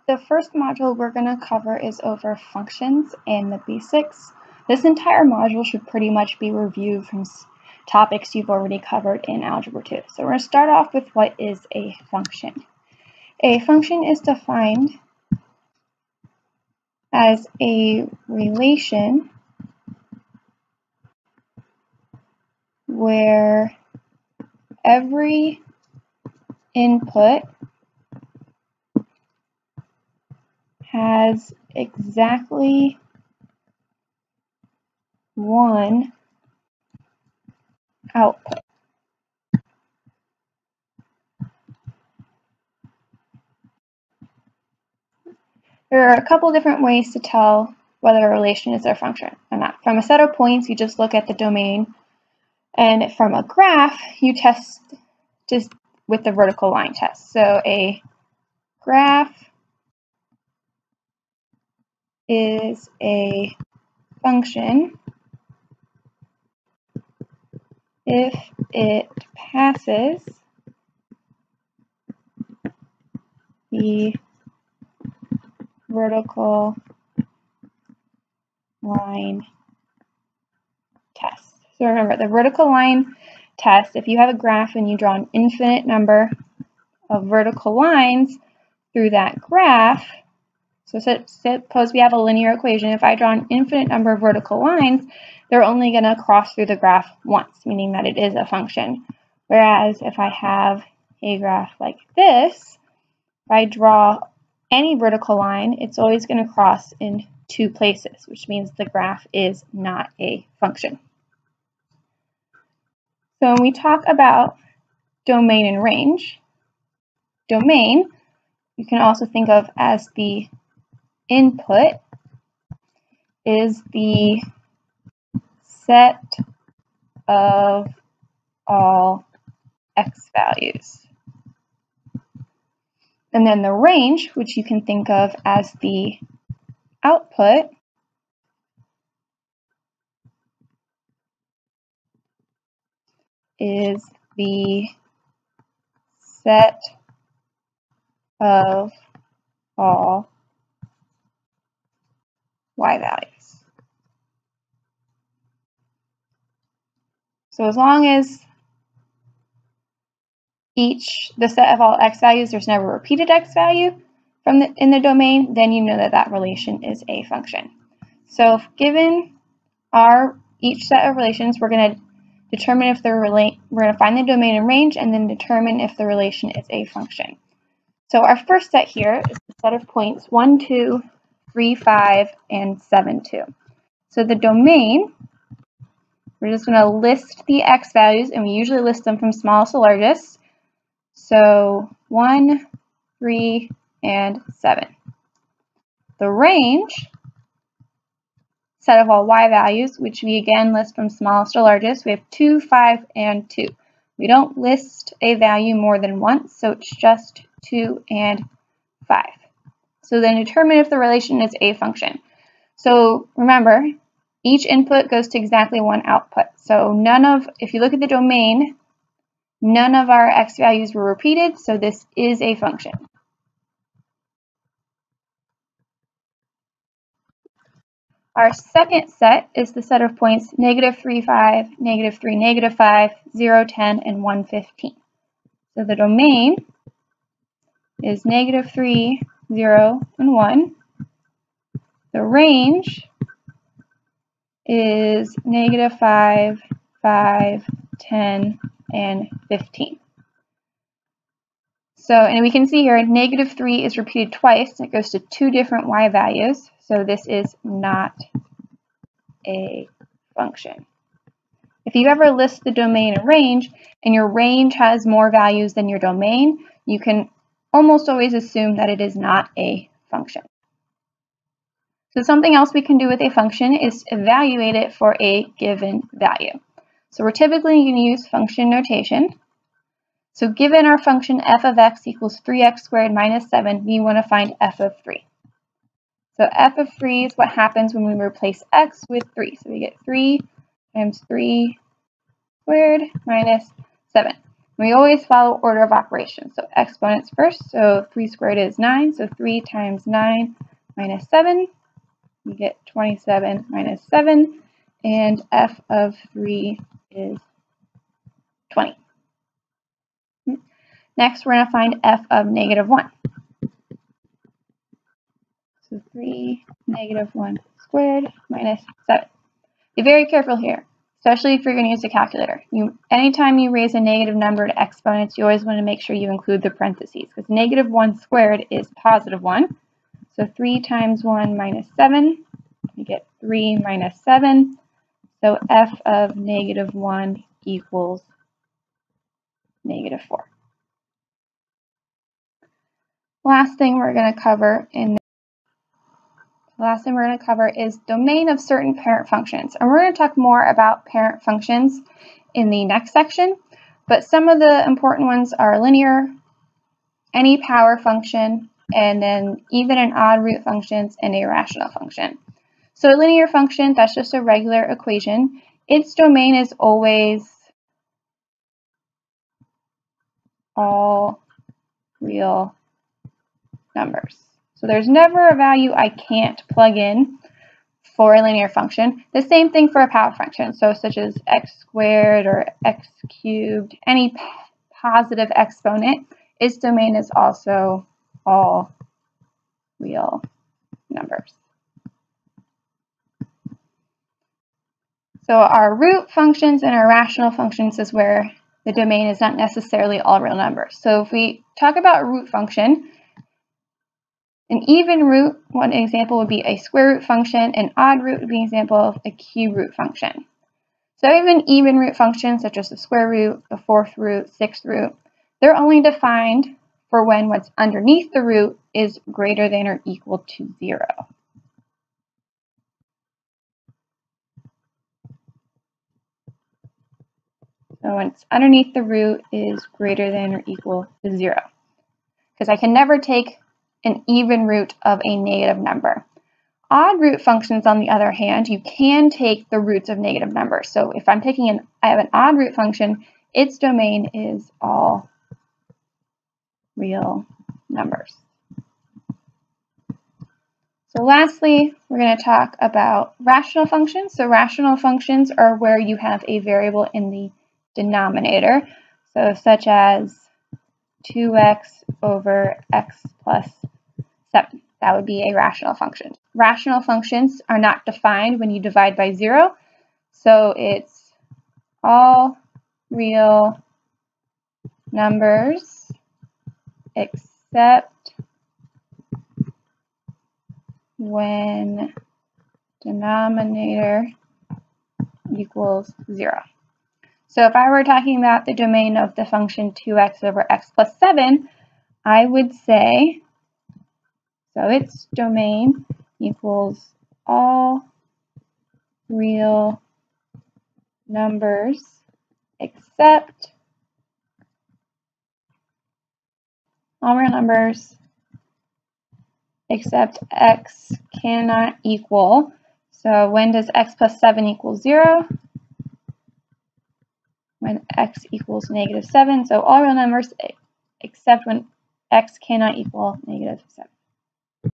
the first module we're going to cover is over functions and the basics. This entire module should pretty much be reviewed from topics you've already covered in Algebra 2. So we're going to start off with what is a function. A function is defined as a relation where every input has exactly one output. There are a couple different ways to tell whether a relation is a function or not. From a set of points, you just look at the domain, and from a graph, you test just with the vertical line test. So a graph is a function if it passes the vertical line test. So remember, the vertical line test, if you have a graph and you draw an infinite number of vertical lines through that graph, so suppose we have a linear equation. If I draw an infinite number of vertical lines, they're only going to cross through the graph once, meaning that it is a function. Whereas if I have a graph like this, if I draw any vertical line, it's always going to cross in two places, which means the graph is not a function. So when we talk about domain and range, domain you can also think of as the input is the set of all x values. And then the range, which you can think of as the output, is the set of all y values. So as long as the set of all x values, there's never a repeated x value in the domain, then you know that that relation is a function. So if given each set of relations, we're going to determine if we're going to find the domain and range, and then determine if the relation is a function. So our first set here is the set of points 1, 2, 3, 5, and 7, 2. So the domain, we're just going to list the x values, and we usually list them from smallest to largest. So 1, 3, and 7. The range, set of all y values, which we again list from smallest to largest, we have 2, 5, and 2. We don't list a value more than once, so it's just 2 and 5. So then determine if the relation is a function. So remember, each input goes to exactly one output. So if you look at the domain, none of our x values were repeated, so this is a function. Our second set is the set of points -3, 5, -3, -5, 0, 10, and 1, 15. So the domain is -3, 0, and 1. The range is -5, 5, 10, and 15. So, and we can see here, -3 is repeated twice. It goes to two different y values. So this is not a function. If you ever list the domain and range, and your range has more values than your domain, you can almost always assume that it is not a function. So something else we can do with a function is evaluate it for a given value. So we're typically going to use function notation. So given our function f of x equals 3x squared minus 7, we want to find f of 3. So f of 3 is what happens when we replace x with 3. So we get 3 times 3 squared minus 7. We always follow order of operations. So exponents first. So 3 squared is 9. So 3 times 9 minus 7. You get 27 minus 7. And f of 3 is 20. Next, we're going to find f of negative 1. So 3 negative 1 squared minus 7. Be very careful here, especially if you're going to use a calculator. Anytime you raise a negative number to exponents, you always want to make sure you include the parentheses, because negative 1 squared is positive 1. So 3 times 1 minus 7, you get 3 minus 7. So f of negative 1 equals negative 4. Last thing we're going to cover is domain of certain parent functions. And we're going to talk more about parent functions in the next section, but some of the important ones are linear, any power function, and then even and odd root functions and a rational function. So a linear function, that's just a regular equation. Its domain is always all real numbers. So there's never a value I can't plug in for a linear function. The same thing for a power function, so such as x squared or x cubed, any positive exponent, its domain is also all real numbers. So our root functions and our rational functions is where the domain is not necessarily all real numbers. So if we talk about a root function, an even root, one example would be a square root function. An odd root would be an example of a cube root function. So even even root functions such as the square root, the fourth root, sixth root, they're only defined for when what's underneath the root is greater than or equal to 0. So when it's underneath the root is greater than or equal to 0. Because I can never take an even root of a negative number. Odd root functions, on the other hand, you can take the roots of negative numbers. So if I have an odd root function, its domain is all real numbers. So lastly, we're going to talk about rational functions. So rational functions are where you have a variable in the denominator. So such as 2x over x plus 7. That would be a rational function. Rational functions are not defined when you divide by 0. So it's all real numbers except when denominator equals 0. So if I were talking about the domain of the function 2x over x plus 7, I would say, so its domain equals all real numbers except x cannot equal. So when does x plus 7 equal 0? When x equals negative 7. So all real numbers except when x cannot equal negative 7.